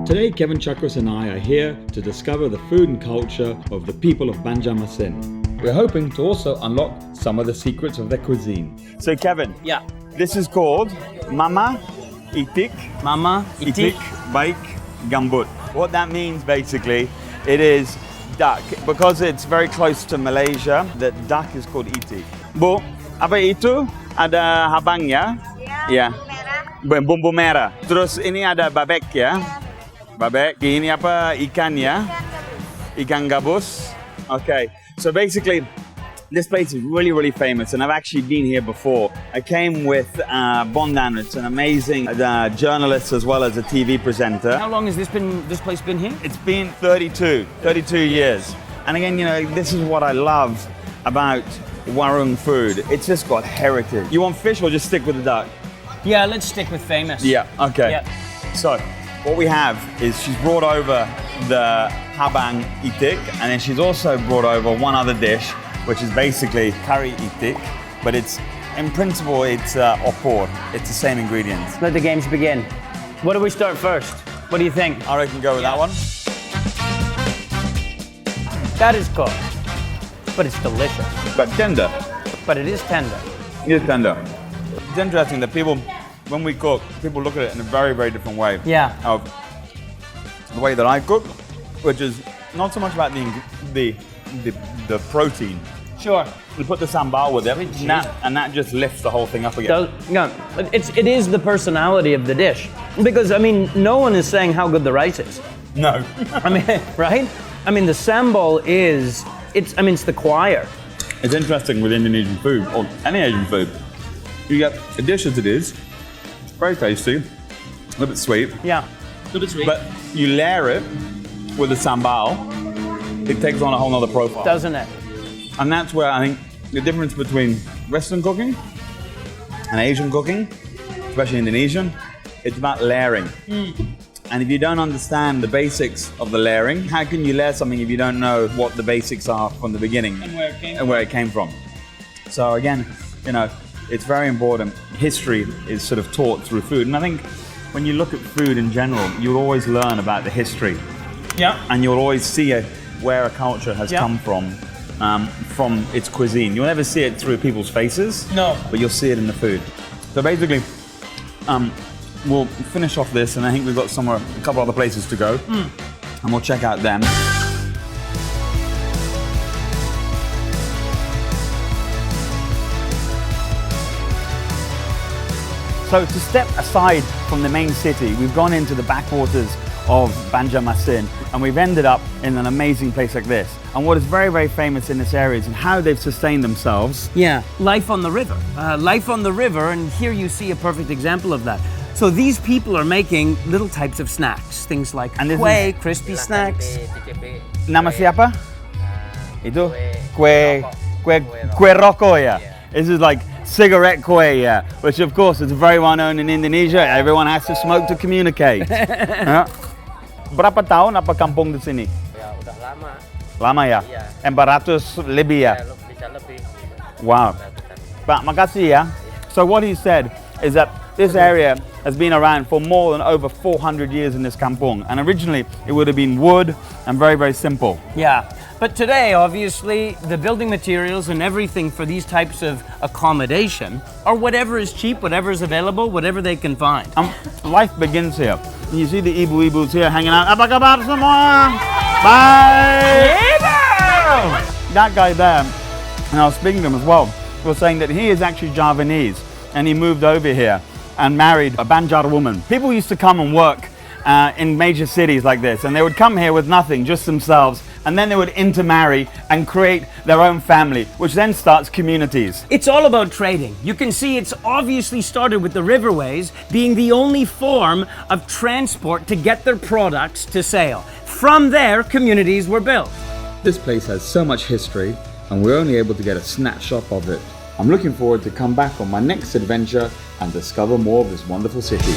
Today, Kevin Chakras and I are here to discover the food and culture of the people of Banjarmasin. We're hoping to also unlock some of the secrets of their cuisine. So Kevin, Yeah. this is called Mama Itik. Mama Itik. Baiti Gambut. What that means basically, it is duck. Because it's very close to Malaysia, the duck is called itik. Bu, apa itu? Ada habangnya? Ya. Bumbu merah. Terus ini ada babek ya? Babek. Ini apa? Ikan ya? Ikan gabus. Okay. So basically, this place is really, really famous, and I've actually been here before. I came with Bondan. It's an amazing journalist as well as a TV presenter. How long has this place been here? It's been 32 years. And again, you know, this is what I love about Warung food. It's just got heritage. You want fish or just stick with the duck? Yeah, let's stick with famous. Yeah, okay. Yeah. So, what we have is she's brought over the habang itik, and then she's also brought over one other dish, which is basically curry itik, but it's, in principle, it's opor. It's the same ingredients. Let the games begin. What do we start first? What do you think? I reckon go with that one. That is cooked, but it's delicious. But tender. But it is tender. It is tender. It's interesting that people, when we cook, people look at it in a very, very different way. Yeah. Of the way that I cook, which is not so much about the protein. Sure. We put the sambal with it, With and that just lifts the whole thing up again. No, it is the personality of the dish. Because, I mean, no one is saying how good the rice is. No. I mean, right? I mean, the sambal is, it's the choir. It's interesting with Indonesian food, or any Asian food. You get a dish as it is, very tasty, a little bit sweet. Yeah. A little bit sweet. But you layer it with the sambal, it takes on a whole nother profile. Doesn't it? And that's where I think the difference between Western cooking and Asian cooking, especially Indonesian, it's about layering. And if you don't understand the basics of the layering, how can you layer something if you don't know what the basics are from the beginning and where it came from? So again, you know, it's very important. History is sort of taught through food. And I think when you look at food in general, you'll always learn about the history. Yeah. And you'll always see where a culture has come from its cuisine. You'll never see it through people's faces. No. But you'll see it in the food. So basically, we'll finish off this, and I think we've got a couple other places to go. And we'll check out them. So to step aside from the main city, we've gone into the backwaters of Banjarmasin, and we've ended up in an amazing place like this. And what is very, very famous in this area is how they've sustained themselves. Yeah, life on the river. Life on the river, and here you see a perfect example of that. So these people are making little types of snacks, things like kue, crispy snacks. Nama siapa? Itu kue rokok ya. This is like cigarette kue, yeah, which of course is very well known in Indonesia. Everyone has to smoke to communicate. Berapa tahun apa kampung di sini? Ya udah lama. Lama ya? Iya. 400 lebih ya? Bisa lebih. Wow. Pak, makasih ya. So what he said is that this area has been around for more than over 400 years in this kampung, and originally it would have been wood and very, very simple. Yeah, but today, obviously, the building materials and everything for these types of accommodation are whatever is cheap, whatever is available, whatever they can find. Life begins here. And you see the ibu-ibus here hanging out. Apa kabar semua? Bye! That guy there, and I was speaking to him as well, was saying that he is actually Javanese, and he moved over here and married a Banjar woman. People used to come and work in major cities like this, and they would come here with nothing, just themselves, and then they would intermarry and create their own family, which then starts communities. It's all about trading. You can see it's obviously started with the riverways being the only form of transport to get their products to sale. From there, communities were built. This place has so much history, and we're only able to get a snapshot of it. I'm looking forward to come back on my next adventure and discover more of this wonderful city.